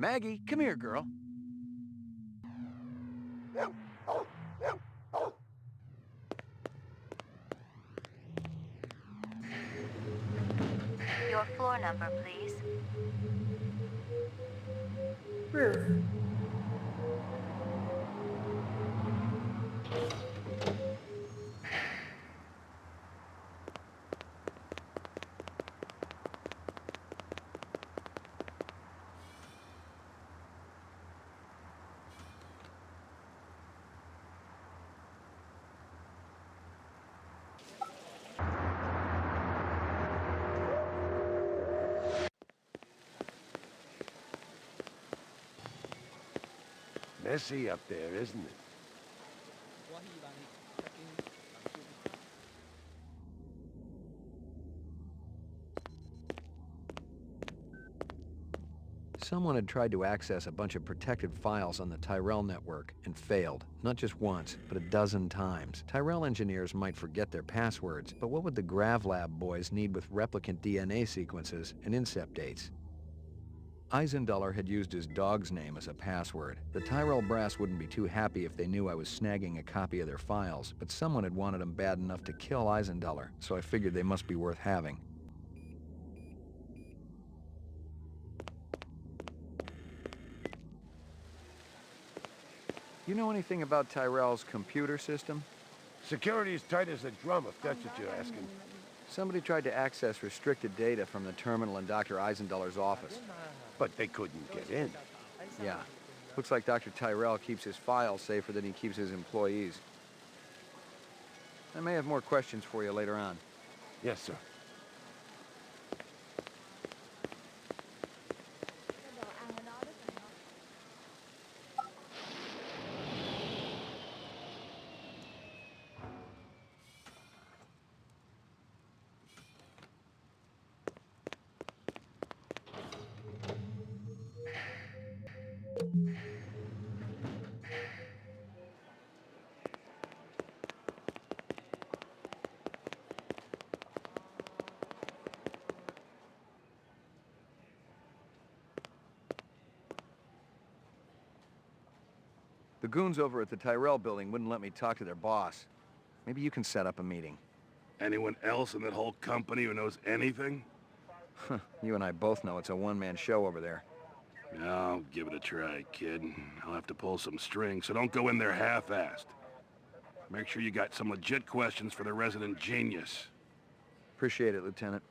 Maggie, come here, girl. Your floor number, please. Ruth. Messy up there, isn't it? Someone had tried to access a bunch of protected files on the Tyrell network and failed, not just once, but a dozen times. Tyrell engineers might forget their passwords, but what would the GravLab boys need with replicant DNA sequences and incept dates? Eisenduller had used his dog's name as a password. The Tyrell brass wouldn't be too happy if they knew I was snagging a copy of their files, but someone had wanted them bad enough to kill Eisenduller, so I figured they must be worth having. You know anything about Tyrell's computer system? Security's tight as a drum, if that's what you're asking. Somebody tried to access restricted data from the terminal in Dr. Eisenduller's office. But they couldn't get in. Yeah. Looks like Dr. Tyrell keeps his files safer than he keeps his employees. I may have more questions for you later on. Yes, sir. The goons over at the Tyrell building wouldn't let me talk to their boss. Maybe you can set up a meeting. Anyone else in that whole company who knows anything? You and I both know it's a one-man show over there. I'll give it a try, kid. I'll have to pull some strings, so don't go in there half-assed. Make sure you got some legit questions for the resident genius. Appreciate it, Lieutenant.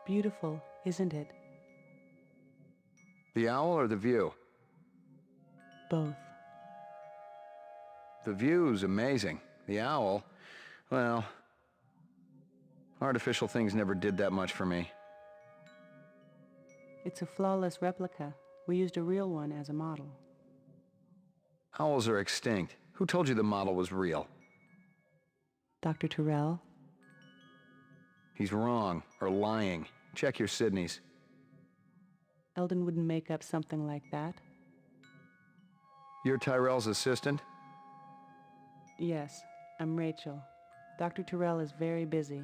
Beautiful, isn't it? The owl or the view? Both. The view's amazing. The owl, well, artificial things never did that much for me. It's a flawless replica. We used a real one as a model. Owls are extinct. Who told you the model was real? Dr. Tyrell? He's wrong, or lying. Check your Sydneys. Eldon wouldn't make up something like that. You're Tyrell's assistant? Yes, I'm Rachel. Dr. Tyrell is very busy.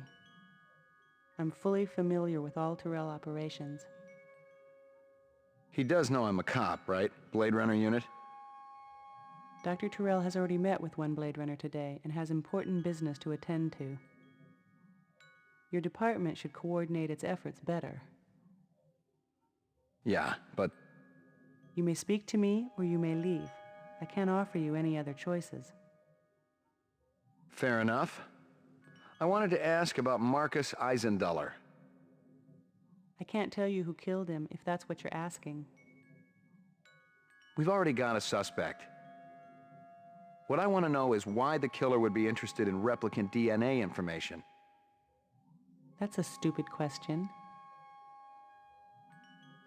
I'm fully familiar with all Tyrell operations. He does know I'm a cop, right? Blade Runner unit? Dr. Tyrell has already met with one Blade Runner today and has important business to attend to. Your department should coordinate its efforts better. Yeah, but... You may speak to me or you may leave. I can't offer you any other choices. Fair enough. I wanted to ask about Marcus Eisenduller. I can't tell you who killed him if that's what you're asking. We've already got a suspect. What I want to know is why the killer would be interested in replicant DNA information. That's a stupid question.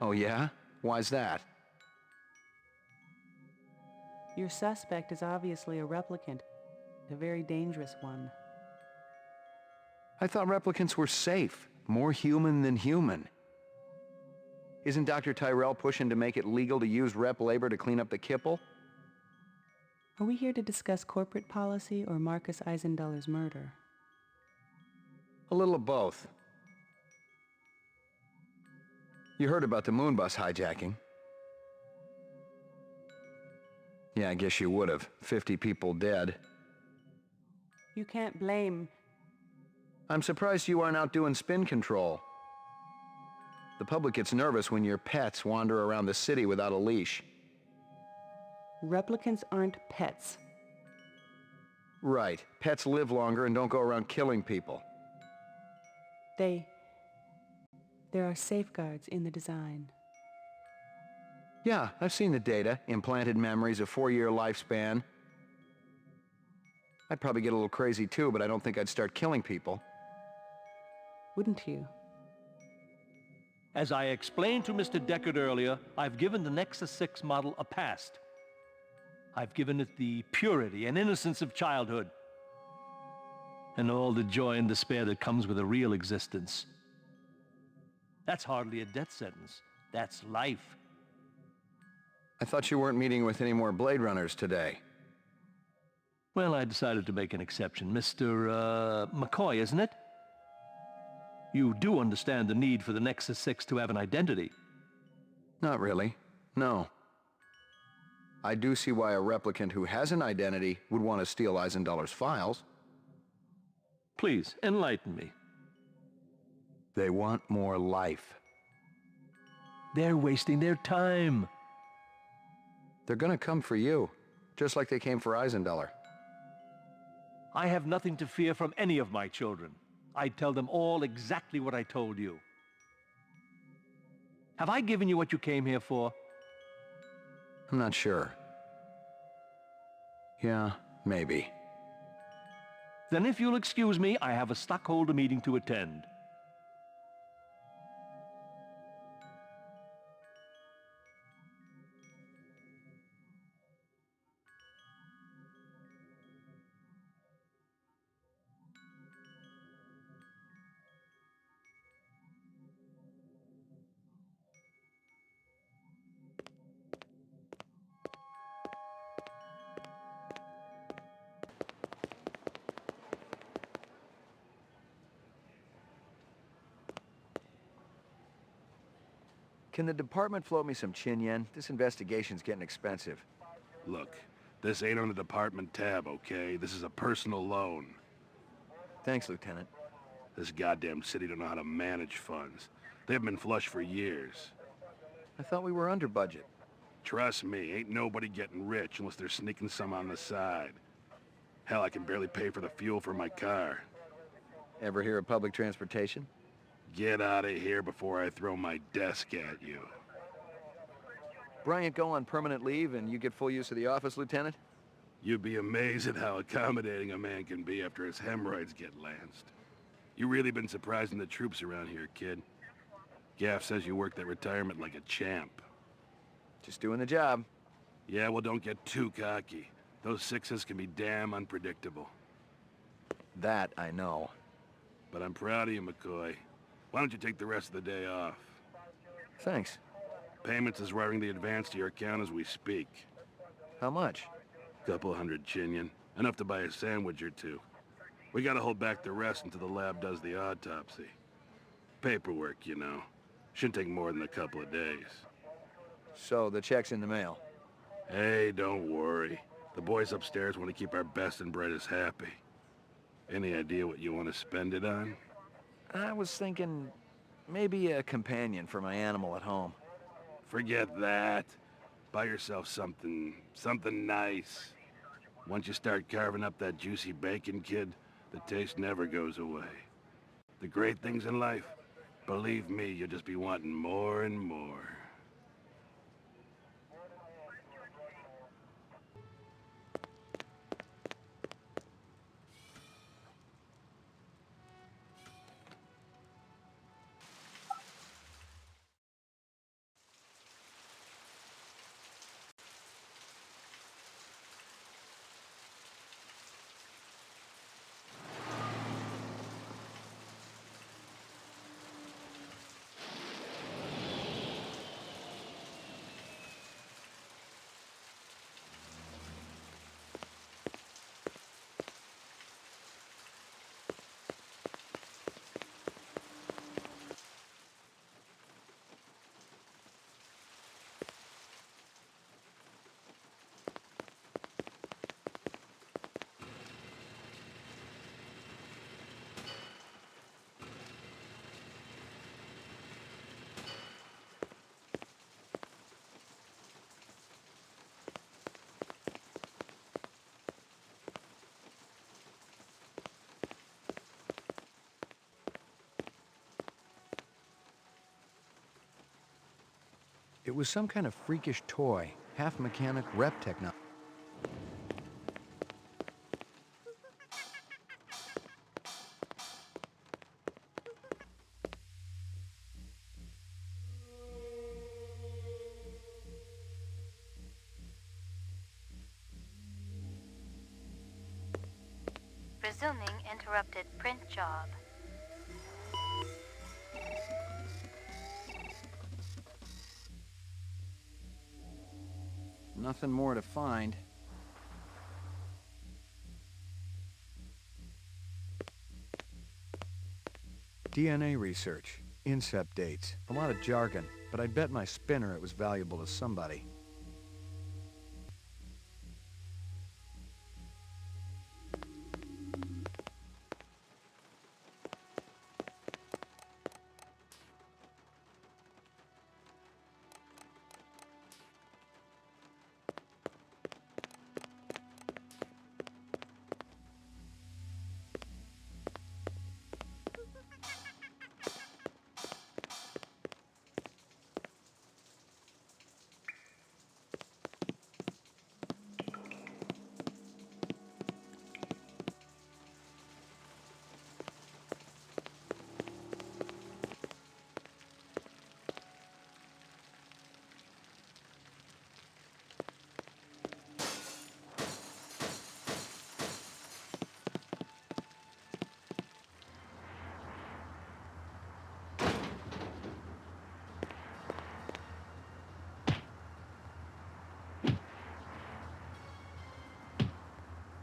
Oh yeah? Why's that? Your suspect is obviously a replicant, a very dangerous one. I thought replicants were safe, more human than human. Isn't Dr. Tyrell pushing to make it legal to use rep labor to clean up the kipple? Are we here to discuss corporate policy or Marcus Eisendoller's murder? A little of both. You heard about the Moonbus hijacking. Yeah, I guess you would have. 50 people dead. You can't blame... I'm surprised you aren't out doing spin control. The public gets nervous when your pets wander around the city without a leash. Replicants aren't pets. Right. Pets live longer and don't go around killing people. There are safeguards in the design. Yeah, I've seen the data. Implanted memories, a 4-year lifespan. I'd probably get a little crazy too, but I don't think I'd start killing people. Wouldn't you? As I explained to Mr. Deckard earlier, I've given the Nexus 6 model a past. I've given it the purity and innocence of childhood. And all the joy and despair that comes with a real existence. That's hardly a death sentence. That's life. I thought you weren't meeting with any more Blade Runners today. Well, I decided to make an exception. Mr. McCoy, isn't it? You do understand the need for the Nexus 6 to have an identity. Not really. No. I do see why a replicant who has an identity would want to steal Eisendoller's files. Please, enlighten me. They want more life. They're wasting their time. They're gonna come for you, just like they came for Eisendoller. I have nothing to fear from any of my children. I'd tell them all exactly what I told you. Have I given you what you came here for? I'm not sure. Yeah, maybe. Then if you'll excuse me, I have a stockholder meeting to attend. Can the department float me some chin yen? This investigation's getting expensive. Look, this ain't on the department tab, okay? This is a personal loan. Thanks, Lieutenant. This goddamn city don't know how to manage funds. They've been flush for years. I thought we were under budget. Trust me, ain't nobody getting rich unless they're sneaking some on the side. Hell, I can barely pay for the fuel for my car. Ever hear of public transportation? Get out of here before I throw my desk at you. Bryant go on permanent leave and you get full use of the office, Lieutenant? You'd be amazed at how accommodating a man can be after his hemorrhoids get lanced. You really been surprising the troops around here, kid. Gaff says you worked that retirement like a champ. Just doing the job. Yeah, well, don't get too cocky. Those sixes can be damn unpredictable. That I know. But I'm proud of you, McCoy. Why don't you take the rest of the day off? Thanks. Payments is wiring the advance to your account as we speak. How much? Couple hundred chinian. Enough to buy a sandwich or two. We gotta hold back the rest until the lab does the autopsy. Paperwork, you know. Shouldn't take more than a couple of days. So the check's in the mail. Hey, don't worry. The boys upstairs want to keep our best and brightest happy. Any idea what you want to spend it on? I was thinking maybe a companion for my animal at home. Forget that. Buy yourself something nice. Once you start carving up that juicy bacon, kid, the taste never goes away. The great things in life, Believe me, you'll just be wanting more and more. It was some kind of freakish toy, half-mechanic rep technology. Resuming interrupted print job. Nothing more to find. DNA research, incept dates, a lot of jargon, but I'd bet my spinner it was valuable to somebody.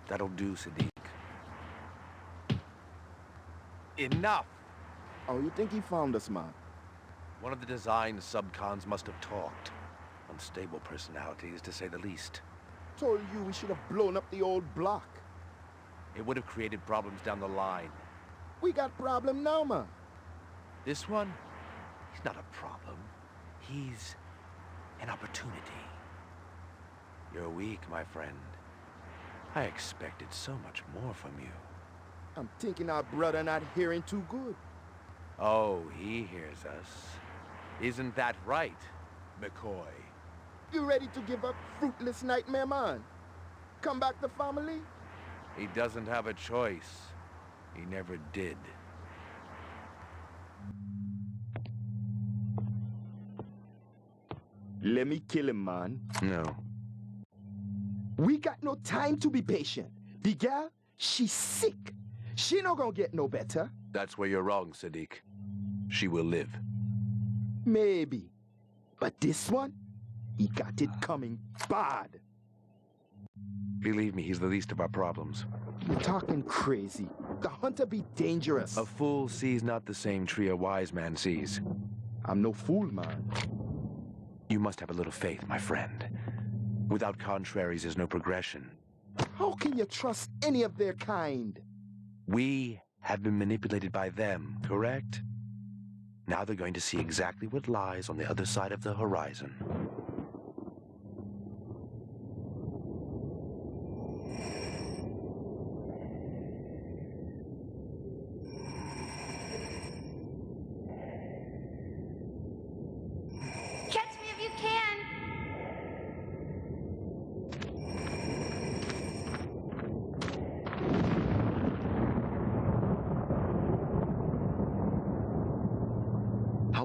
That'll do, Sadiq. Enough! Oh, you think he found us, man? One of the design subcons must have talked. Unstable personalities, to say the least. Told you we should have blown up the old block. It would have created problems down the line. We got problem now, man. This one, he's not a problem. He's an opportunity. You're weak, my friend. I expected so much more from you. I'm thinking our brother not hearing too good. Oh, he hears us. Isn't that right, McCoy? You ready to give up fruitless nightmare, man? Come back to family? He doesn't have a choice. He never did. Let me kill him, man. No. We got no time to be patient. The gal, she's sick. She not gonna get no better. That's where you're wrong, Sadiq. She will live. Maybe. But this one, he got it coming bad. Believe me, he's the least of our problems. You're talking crazy. The hunter be dangerous. A fool sees not the same tree a wise man sees. I'm no fool, man. You must have a little faith, my friend. Without contraries, there's no progression. How can you trust any of their kind? We have been manipulated by them, correct? Now they're going to see exactly what lies on the other side of the horizon.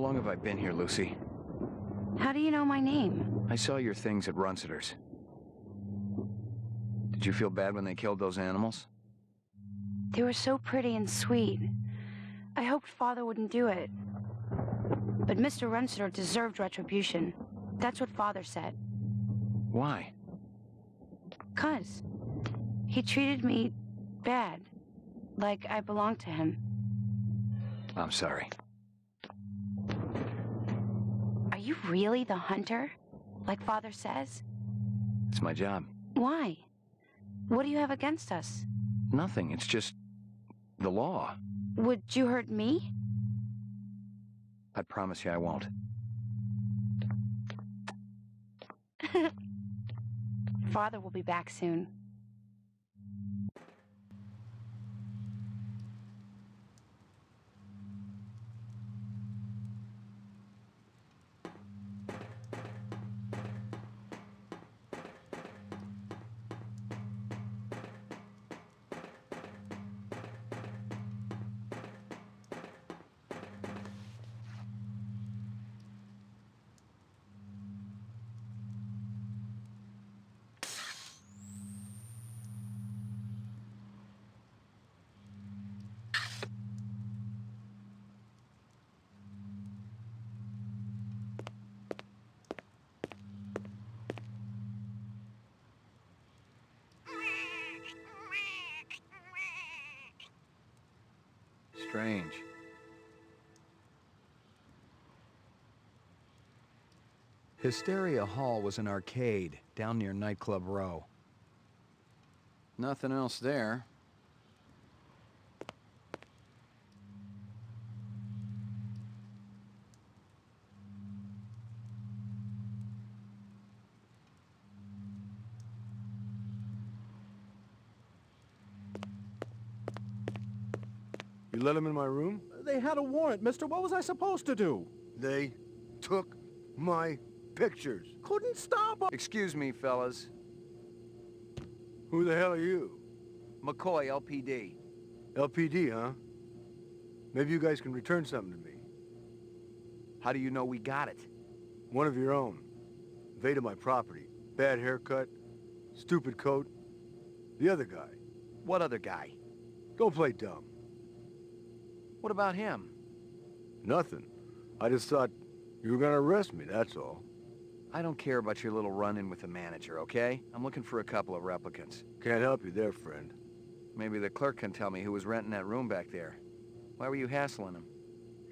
long have I been here, Lucy? How do you know my name? I saw your things at Runciter's. Did you feel bad when they killed those animals? They were so pretty and sweet. I hoped Father wouldn't do it. But Mr. Runciter deserved retribution. That's what Father said. Why? 'Cause he treated me bad. Like I belonged to him. I'm sorry. Are you really the hunter? Like Father says? It's my job. Why? What do you have against us? Nothing. It's just the law. Would you hurt me? I promise you I won't. Father will be back soon. Strange. Hysteria Hall was an arcade down near Nightclub Row. Nothing else there. You let him in my room? They had a warrant, mister. What was I supposed to do? They took my pictures. Couldn't stop them. Excuse me, fellas. Who the hell are you? McCoy, LPD. LPD, huh? Maybe you guys can return something to me. How do you know we got it? One of your own. Invaded my property. Bad haircut. Stupid coat. The other guy. What other guy? Go play dumb. What about him? Nothing. I just thought you were gonna arrest me, that's all. I don't care about your little run-in with the manager, okay? I'm looking for a couple of replicants. Can't help you there, friend. Maybe the clerk can tell me who was renting that room back there. Why were you hassling him?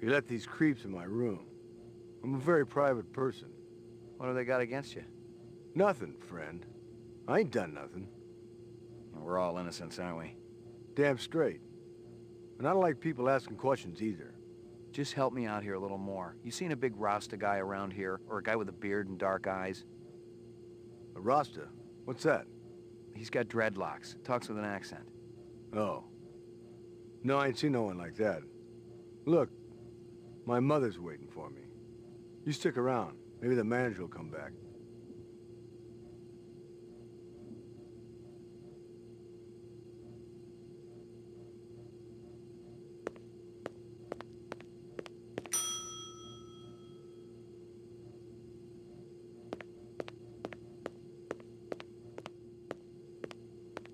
You let these creeps in my room. I'm a very private person. What have they got against you? Nothing, friend. I ain't done nothing. We're all innocents, aren't we? Damn straight. And I don't like people asking questions either. Just help me out here a little more. You seen a big Rasta guy around here? Or a guy with a beard and dark eyes? A Rasta? What's that? He's got dreadlocks. Talks with an accent. Oh. No, I ain't seen no one like that. Look, my mother's waiting for me. You stick around. Maybe the manager will come back.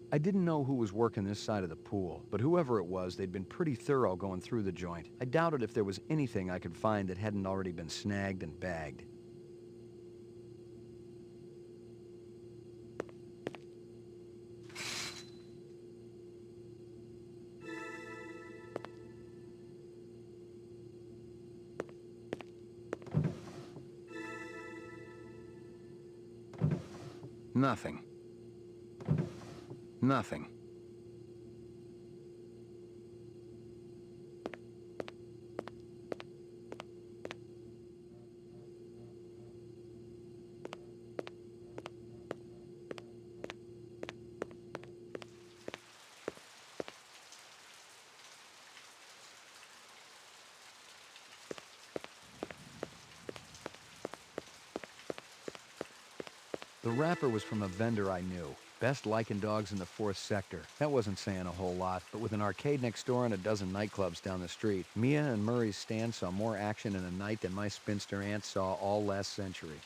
I didn't know who was working this side of the pool, but whoever it was, they'd been pretty thorough going through the joint. I doubted if there was anything I could find that hadn't already been snagged and bagged. Nothing. Nothing. The wrapper was from a vendor I knew. Best Lycan dogs in the 4th sector. That wasn't saying a whole lot, but with an arcade next door and a dozen nightclubs down the street, Mia and Murray's stand saw more action in a night than my spinster aunt saw all last century.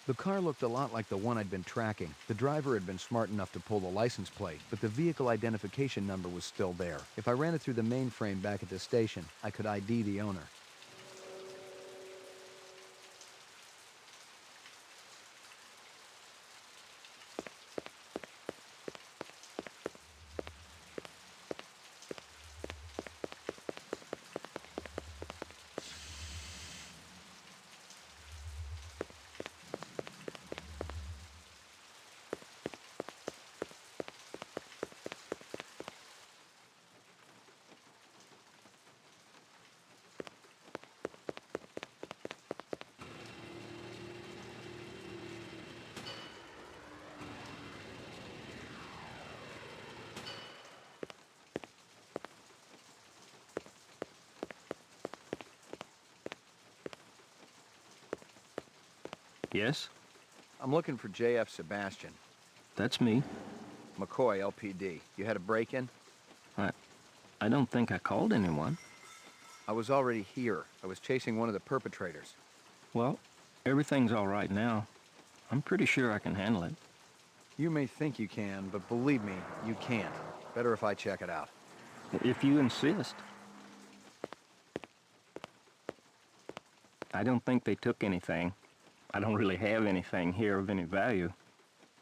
The car looked a lot like the one I'd been tracking. The driver had been smart enough to pull the license plate, but the vehicle identification number was still there. If I ran it through the mainframe back at the station, I could ID the owner. Yes? I'm looking for J.F. Sebastian. That's me. McCoy, LPD. You had a break-in? I don't think I called anyone. I was already here. I was chasing one of the perpetrators. Well, everything's all right now. I'm pretty sure I can handle it. You may think you can, but believe me, you can't. Better if I check it out. If you insist. I don't think they took anything. I don't really have anything here of any value.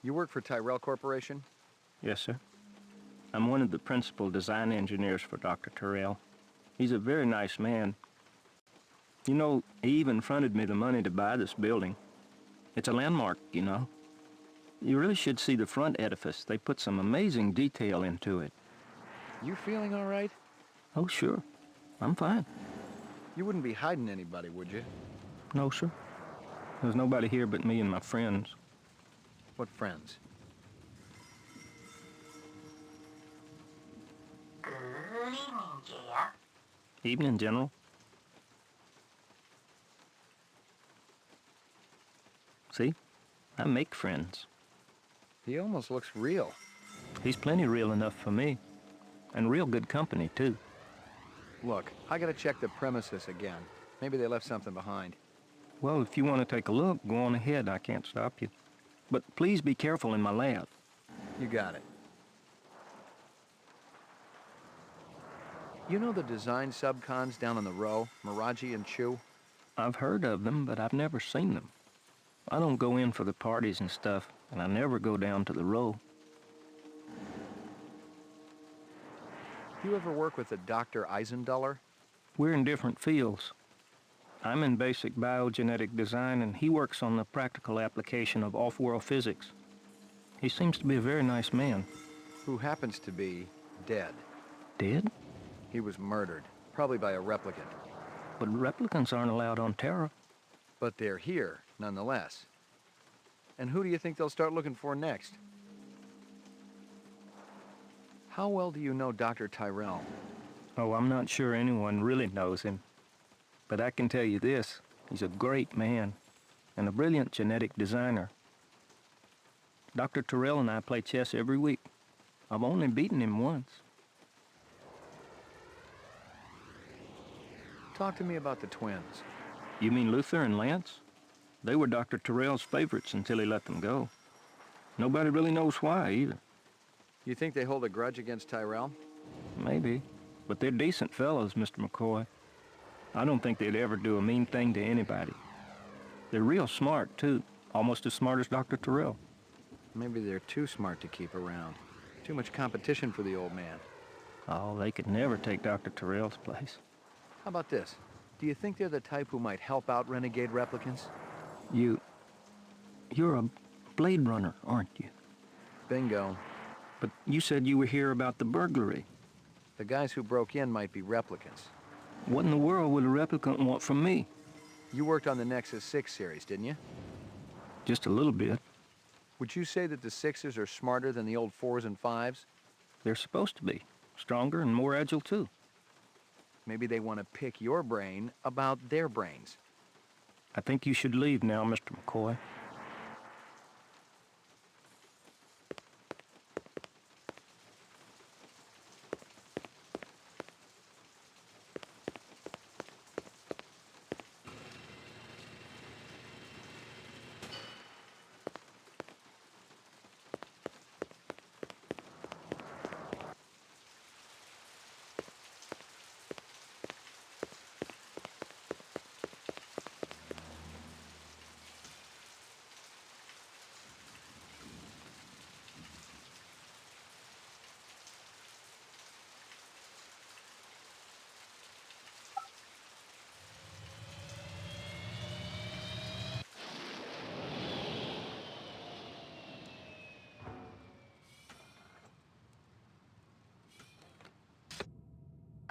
You work for Tyrell Corporation? Yes, sir. I'm one of the principal design engineers for Dr. Tyrell. He's a very nice man. You know, he even fronted me the money to buy this building. It's a landmark, you know. You really should see the front edifice. They put some amazing detail into it. You feeling all right? Oh, sure. I'm fine. You wouldn't be hiding anybody, would you? No, sir. There's nobody here but me and my friends. What friends? Good evening, Jeff. Evening, General. See? I make friends. He almost looks real. He's plenty real enough for me. And real good company, too. Look, I gotta check the premises again. Maybe they left something behind. Well, if you want to take a look, go on ahead. I can't stop you. But please be careful in my lab. You got it. You know the design subcons down on the row, Miraji and Chu? I've heard of them, but I've never seen them. I don't go in for the parties and stuff, and I never go down to the row. You ever work with a Dr. Eisenduller? We're in different fields. I'm in basic biogenetic design, and he works on the practical application of off-world physics. He seems to be a very nice man. Who happens to be dead. Dead? He was murdered, probably by a replicant. But replicants aren't allowed on Terra. But they're here, nonetheless. And who do you think they'll start looking for next? How well do you know Dr. Tyrell? Oh, I'm not sure anyone really knows him. But I can tell you this, he's a great man and a brilliant genetic designer. Dr. Tyrell and I play chess every week. I've only beaten him once. Talk to me about the twins. You mean Luther and Lance? They were Dr. Tyrell's favorites until he let them go. Nobody really knows why, either. You think they hold a grudge against Tyrell? Maybe. But they're decent fellows, Mr. McCoy. I don't think they'd ever do a mean thing to anybody. They're real smart, too. Almost as smart as Dr. Tyrell. Maybe they're too smart to keep around. Too much competition for the old man. Oh, they could never take Dr. Tyrell's place. How about this? Do you think they're the type who might help out renegade replicants? You're a Blade Runner, aren't you? Bingo. But you said you were here about the burglary. The guys who broke in might be replicants. What in the world would a replicant want from me? You worked on the Nexus 6 series, didn't you? Just a little bit. Would you say that the 6s are smarter than the old 4s and 5s? They're supposed to be. Stronger and more agile, too. Maybe they want to pick your brain about their brains. I think you should leave now, Mr. McCoy.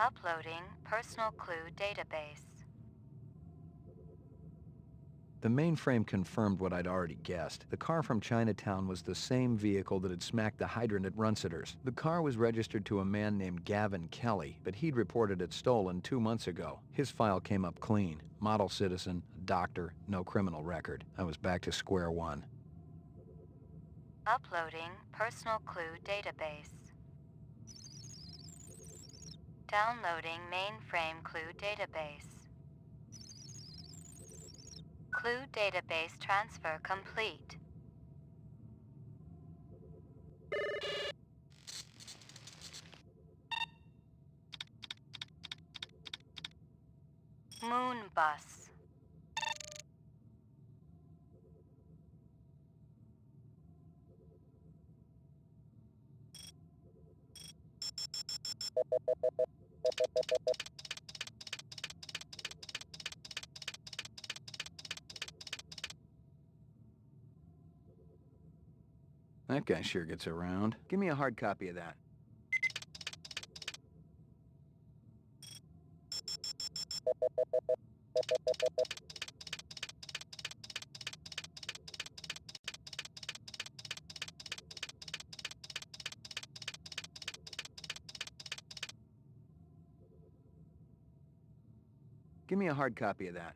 Uploading personal clue database. The mainframe confirmed what I'd already guessed. The car from Chinatown was the same vehicle that had smacked the hydrant at Runciter's. The car was registered to a man named Gavin Kelly, but he'd reported it stolen 2 months ago. His file came up clean. Model citizen, doctor, no criminal record. I was back to square one. Uploading personal clue database. Downloading mainframe clue database. Clue database transfer complete. Moon bus. That guy sure gets around. Give me a hard copy of that. Give me a hard copy of that.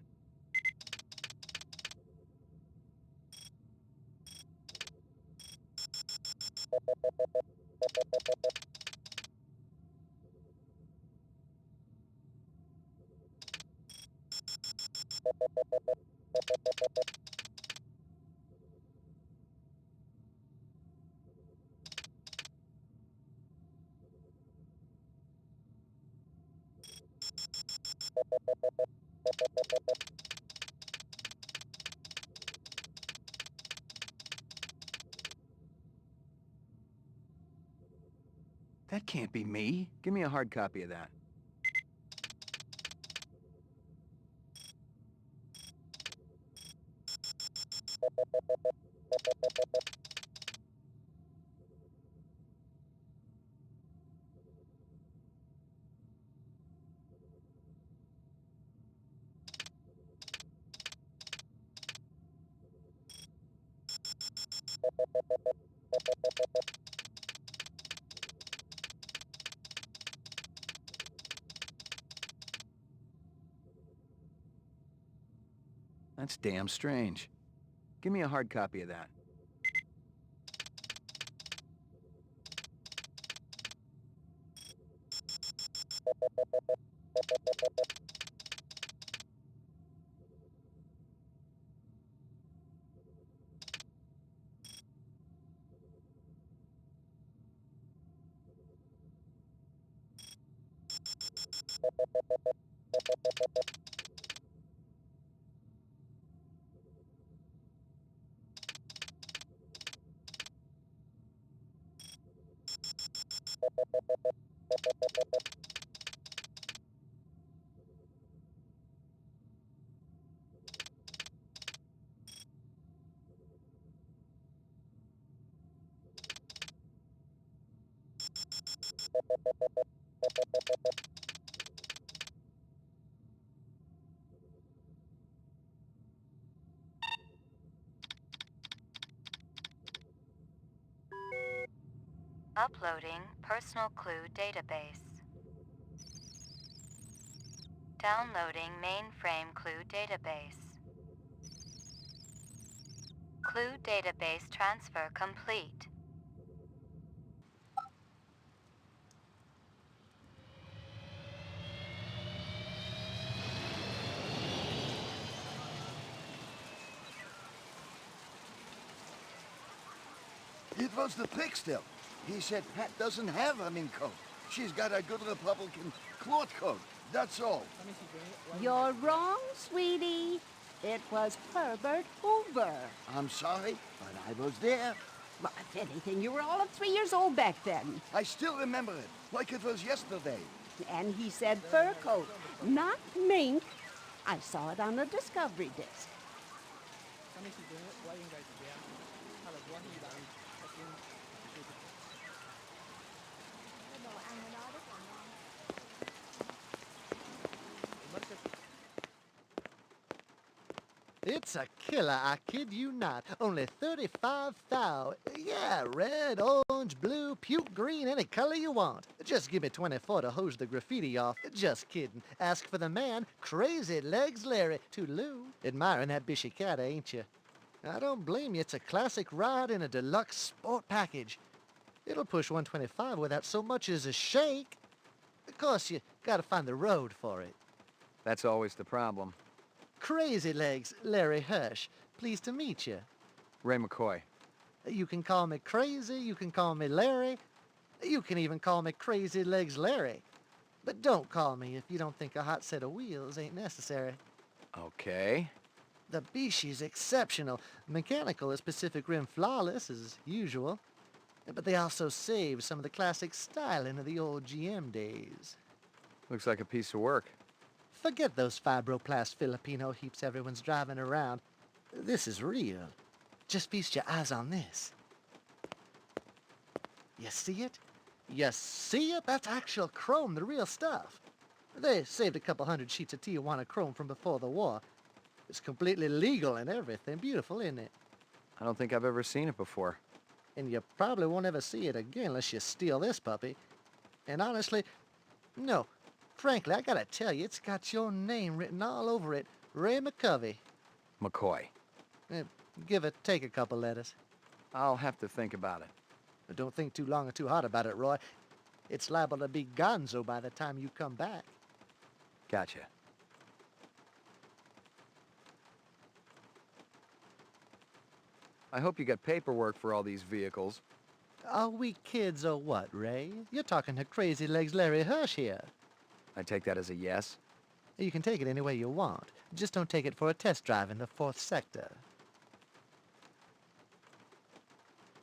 That can't be me. Give me a hard copy of that. That's damn strange. Give me a hard copy of that. Uploading personal clue database. Downloading mainframe clue database. Clue database transfer complete. It was the pick still. He said Pat doesn't have a mink coat. She's got a good Republican cloth coat. That's all. You're wrong, sweetie. It was Herbert Hoover. I'm sorry, but I was there. Well, if anything, you were all of 3 years old back then. I still remember it, like it was yesterday. And he said fur coat, not mink. I saw it on the Discovery disc. It's a killer, I kid you not. Only 35 thou. Yeah, red, orange, blue, puke green, any color you want. Just give me 24 to hose the graffiti off. Just kidding. Ask for the man, Crazy Legs Larry. Toodaloo. Admiring that bishy cat, ain't you? I don't blame you. It's a classic ride in a deluxe sport package. It'll push 125 without so much as a shake. Of course, you gotta find the road for it. That's always the problem. Crazy Legs, Larry Hirsch. Pleased to meet you. Ray McCoy. You can call me Crazy, you can call me Larry. You can even call me Crazy Legs Larry. But don't call me if you don't think a hot set of wheels ain't necessary. Okay. The Bishi's exceptional. Mechanical is Pacific Rim flawless, as usual. But they also save some of the classic styling of the old GM days. Looks like a piece of work. Forget those fibroplast Filipino heaps everyone's driving around. This is real. Just feast your eyes on this. You see it? You see it? That's actual chrome, the real stuff. They saved a couple hundred sheets of Tijuana chrome from before the war. It's completely legal and everything. Beautiful, isn't it? I don't think I've ever seen it before. And you probably won't ever see it again unless you steal this puppy. And honestly, no. Frankly, I gotta tell you, it's got your name written all over it. Ray McCovey. McCoy. Take a couple letters. I'll have to think about it. But don't think too long or too hard about it, Roy. It's liable to be gonzo by the time you come back. Gotcha. I hope you got paperwork for all these vehicles. Are we kids or what, Ray? You're talking to Crazy Legs Larry Hirsch here. I take that as a yes? You can take it any way you want. Just don't take it for a test drive in the 4th sector.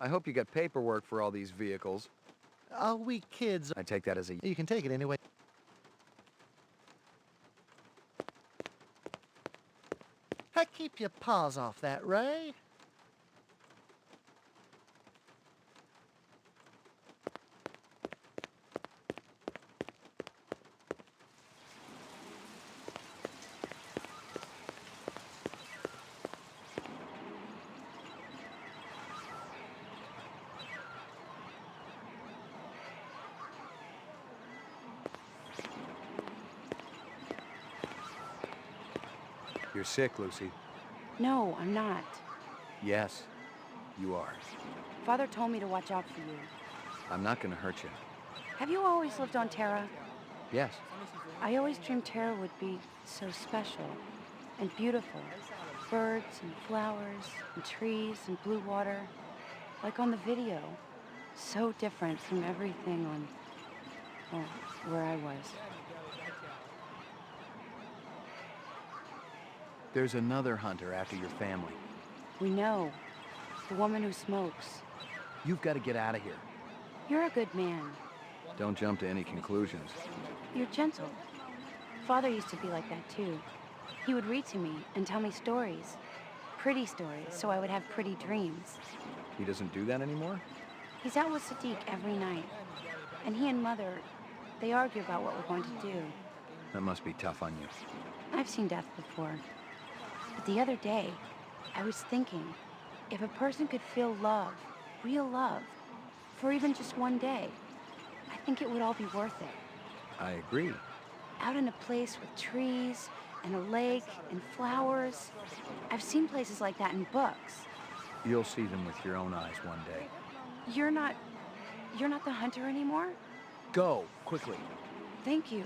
I hope you got paperwork for all these vehicles. Are we kids? I take that as a... You can take it any way... Hey, keep your paws off that, Ray. You're sick, Lucy. No, I'm not. Yes, you are. Father told me to watch out for you. I'm not gonna hurt you. Have you always lived on Terra? Yes. I always dreamed Terra would be so special and beautiful. Birds and flowers and trees and blue water. Like on the video. So different from everything on, well, where I was. There's another hunter after your family. We know. The woman who smokes. You've got to get out of here. You're a good man. Don't jump to any conclusions. You're gentle. Father used to be like that too. He would read to me and tell me stories. Pretty stories, so I would have pretty dreams. He doesn't do that anymore? He's out with Sadiq every night. And he and Mother, they argue about what we're going to do. That must be tough on you. I've seen death before. But the other day, I was thinking, if a person could feel love, real love, for even just one day, I think it would all be worth it. I agree. Out in a place with trees and a lake and flowers. I've seen places like that in books. You'll see them with your own eyes one day. You're not the hunter anymore? Go, quickly. Thank you.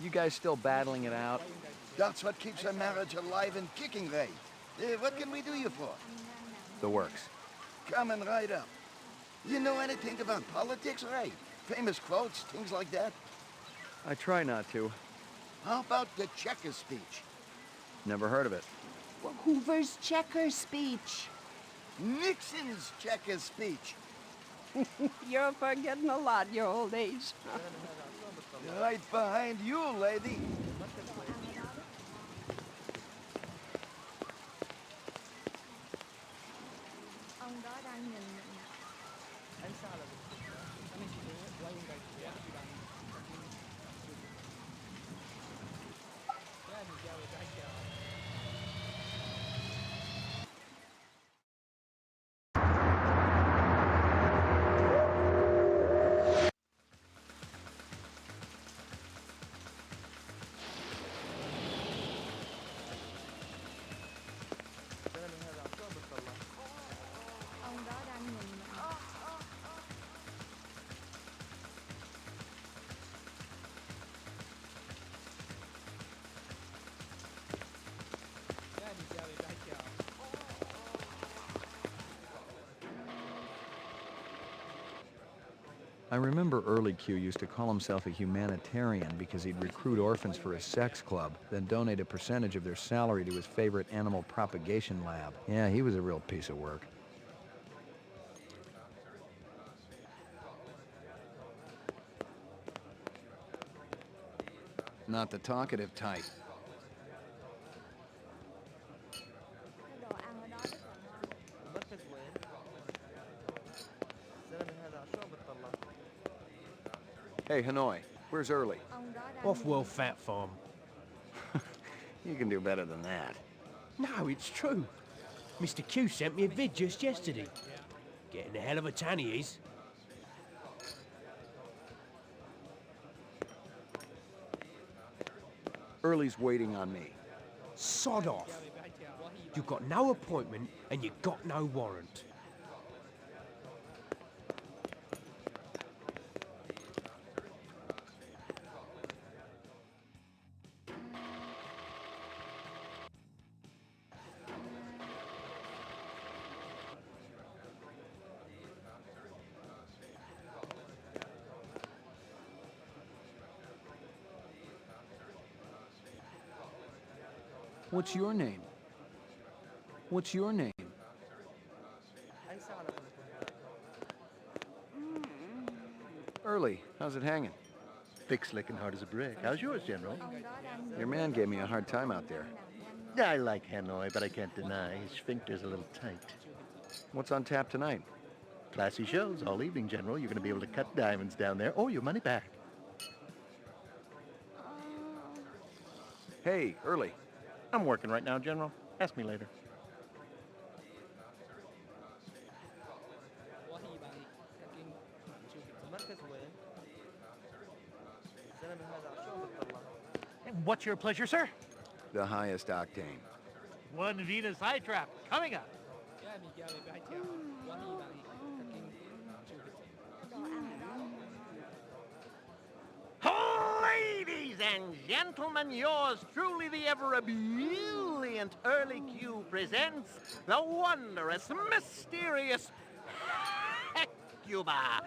You guys still battling it out? That's what keeps our marriage alive and kicking, Ray. What can we do you for? The works. Coming right up. You know anything about politics, Ray? Famous quotes, things like that? I try not to. How about the Checker speech? Never heard of it. Hoover's checker speech. Nixon's Checker speech. You're forgetting a lot your old age. Right behind you, lady. I remember early Q used to call himself a humanitarian because he'd recruit orphans for his sex club, then donate a percentage of their salary to his favorite animal propagation lab. Yeah, he was a real piece of work. Not the talkative type. Hey, Hanoi, where's Early? Off-World Fat Farm. You can do better than that. No, it's true. Mr. Q sent me a vid just yesterday. Getting a hell of a tan he is. Early's waiting on me. Sod off. You got no appointment and you got no warrant. What's your name? What's your name? Early, how's it hanging? Thick, slick, and hard as a brick. How's yours, General? Your man gave me a hard time out there. I like Hanoi, but I can't deny his sphincter's a little tight. What's on tap tonight? Classy shows all evening, General. You're going to be able to cut diamonds down there or your money back. Hey, Early. I'm working right now, General. Ask me later. What's your pleasure, sir? The highest octane. One Venus high trap coming up. Ladies and gentlemen, yours truly, the ever-brilliant Early Q presents the wondrous, mysterious Hecuba,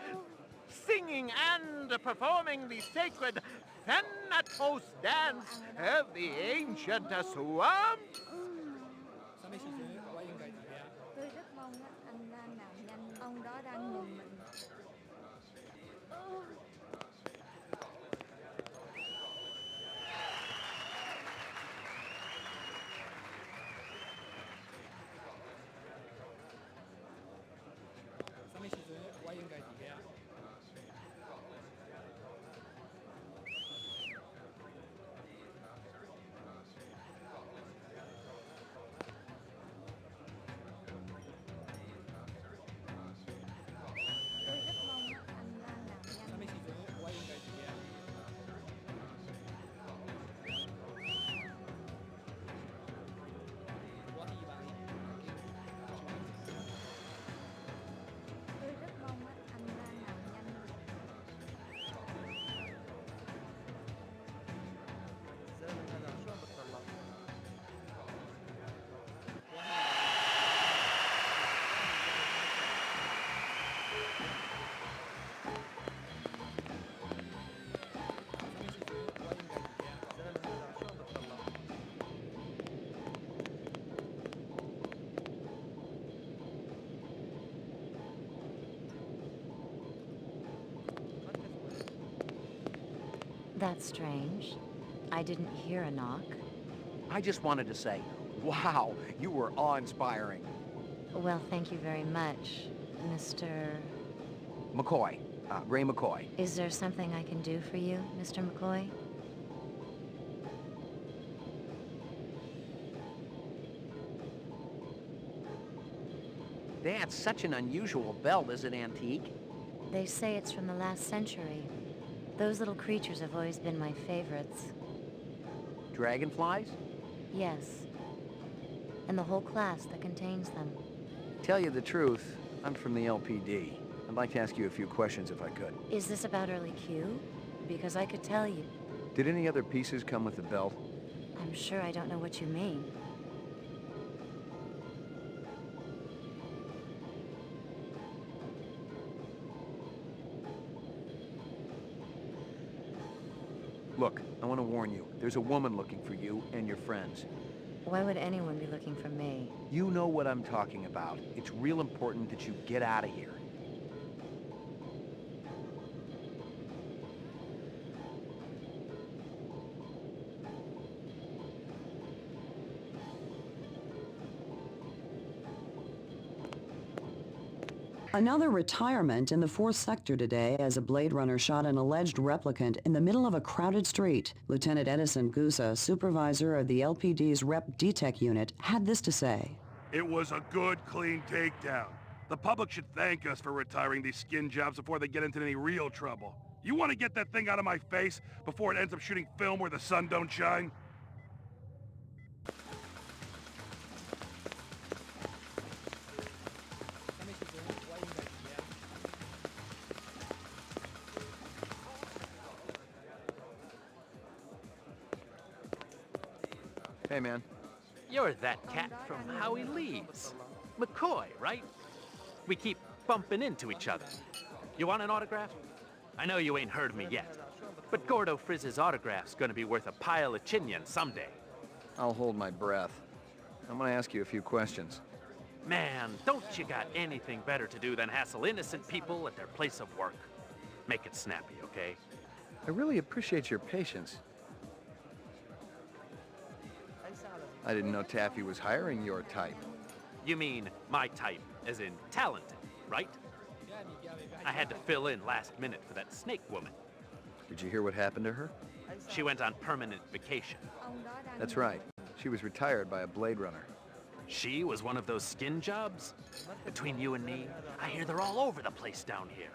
singing and performing the sacred Thanatos dance of the ancient swamps. Tôi rất mong anh nam nào nhanh, ông đó đang nhìn mình. That's strange. I didn't hear a knock. I just wanted to say, wow, you were awe-inspiring. Well, thank you very much, Mr. McCoy. Ray McCoy. Is there something I can do for you, Mr. McCoy? That's such an unusual belt. Is it antique? They say it's from the last century. Those little creatures have always been my favorites. Dragonflies? Yes. And the whole class that contains them. Tell you the truth, I'm from the LPD. I'd like to ask you a few questions if I could. Is this about Early Q? Because I could tell you. Did any other pieces come with the belt? I'm sure I don't know what you mean. Look, I want to warn you. There's a woman looking for you and your friends. Why would anyone be looking for me? You know what I'm talking about. It's real important that you get out of here. Another retirement in the 4th sector today as a Blade Runner shot an alleged replicant in the middle of a crowded street. Lieutenant Edison Gusa, supervisor of the LPD's Rep DTEC unit, had this to say. It was a good, clean takedown. The public should thank us for retiring these skin jobs before they get into any real trouble. You want to get that thing out of my face before it ends up shooting film where the sun don't shine? Hey, man. You're that cat from How He Leaves. McCoy, right? We keep bumping into each other. You want an autograph? I know you ain't heard me yet, but Gordo Frizz's autograph's gonna be worth a pile of chinion someday. I'll hold my breath. I'm gonna ask you a few questions. Man, don't you got anything better to do than hassle innocent people at their place of work? Make it snappy, okay? I really appreciate your patience. I didn't know Taffy was hiring your type. You mean my type, as in talented, right? I had to fill in last minute for that snake woman. Did you hear what happened to her? She went on permanent vacation. That's right. She was retired by a Blade Runner. She was one of those skin jobs? Between you and me, I hear they're all over the place down here.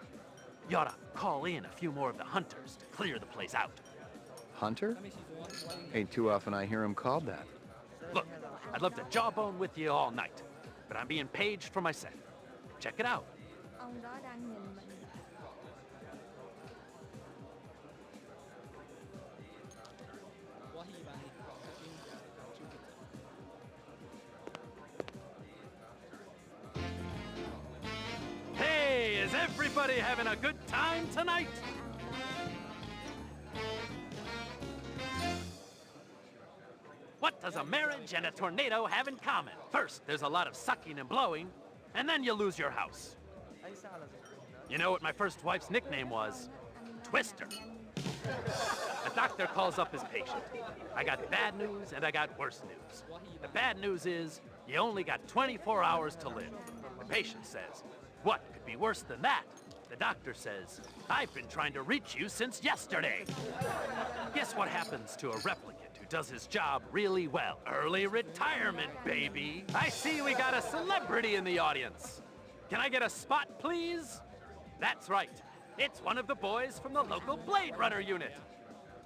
You ought to call in a few more of the hunters to clear the place out. Hunter? Ain't too often I hear him called that. Look, I'd love to jawbone with you all night, but I'm being paged for my set. Check it out. Ông đó đang nhìn mình. Hey, is everybody having a good time tonight? What does a marriage and a tornado have in common? First, there's a lot of sucking and blowing, and then you lose your house. You know what my first wife's nickname was? Twister. The doctor calls up his patient. I got bad news and I got worse news. The bad news is you only got 24 hours to live. The patient says, what could be worse than that? The doctor says, I've been trying to reach you since yesterday. Guess what happens to a replicant who does his job really well? Early retirement, baby. I see we got a celebrity in the audience. Can I get a spot, please? That's right. It's one of the boys from the local Blade Runner unit.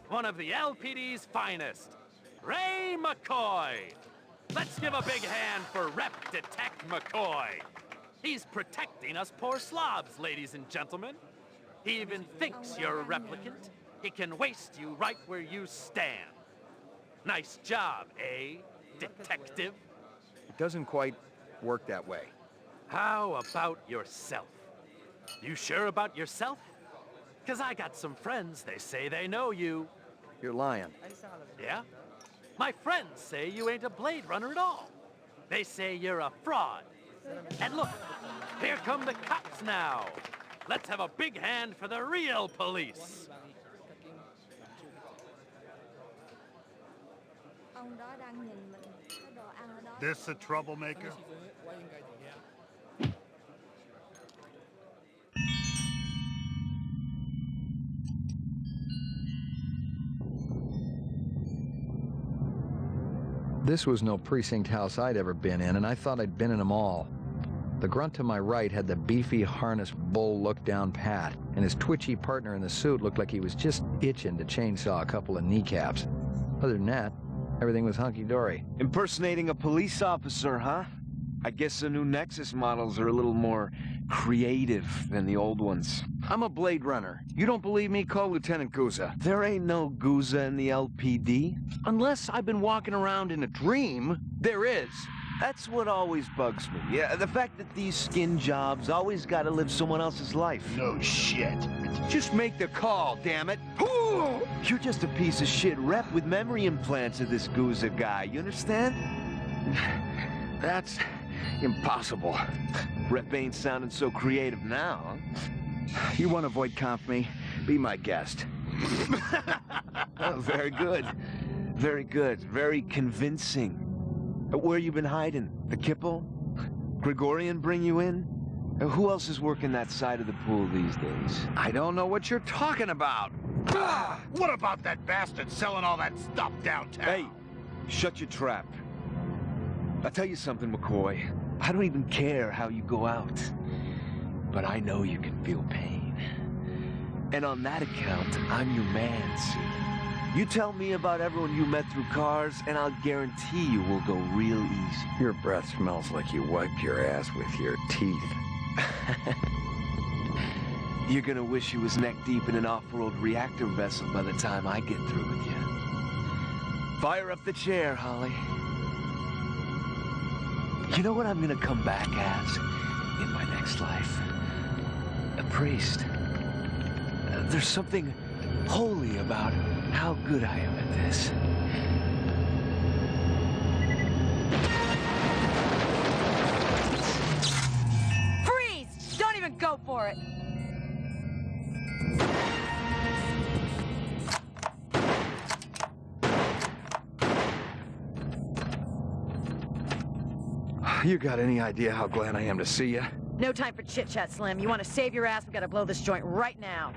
One of the LPD's finest, Ray McCoy. Let's give a big hand for Rep Detect McCoy. He's protecting us poor slobs, ladies and gentlemen. He even thinks you're a replicant. He can waste you right where you stand. Nice job, eh, detective? It doesn't quite work that way. How about yourself? You sure about yourself? 'Cause I got some friends, they say they know you. You're lying. Yeah? My friends say you ain't a Blade Runner at all. They say you're a fraud. And look, here come the cops now. Let's have a big hand for the real police. ông đó đang nhìn mình. Cái đồ ăn ở đó. This a troublemaker? This was no precinct house I'd ever been in, and I thought I'd been in them all. The grunt to my right had the beefy harnessed bull look down pat, and his twitchy partner in the suit looked like he was just itching to chainsaw a couple of kneecaps. Other than that, everything was hunky-dory. Impersonating a police officer, huh? I guess the new Nexus models are a little more creative than the old ones. I'm a Blade Runner. You don't believe me? Call Lieutenant Guza. There ain't no Guza in the LPD. Unless I've been walking around in a dream, there is. That's what always bugs me. Yeah, the fact that these skin jobs always gotta live someone else's life. No shit. Just make the call, damn it. You're just a piece of shit rep with memory implants of this Guza guy, you understand? That's impossible. Rep ain't sounding so creative now, huh? You want to avoid comp me? Be my guest. Oh, very good. Very good. Very convincing. Where you been hiding? The Kipple? Gregorian bring you in? Who else is working that side of the pool these days? I don't know what you're talking about. What about that bastard selling all that stuff downtown? Hey, shut your trap. I'll tell you something, McCoy. I don't even care how you go out. But I know you can feel pain. And on that account, I'm your man, see? You tell me about everyone you met through cars, and I'll guarantee you we'll go real easy. Your breath smells like you wiped your ass with your teeth. You're gonna wish you was neck-deep in an off-road reactor vessel by the time I get through with you. Fire up the chair, Holly. You know what I'm gonna come back as in my next life? A priest. There's something holy about how good I am at this. Freeze! Don't even go for it! You got any idea how glad I am to see you? No time for chit-chat, Slim. You want to save your ass, we gotta blow this joint right now.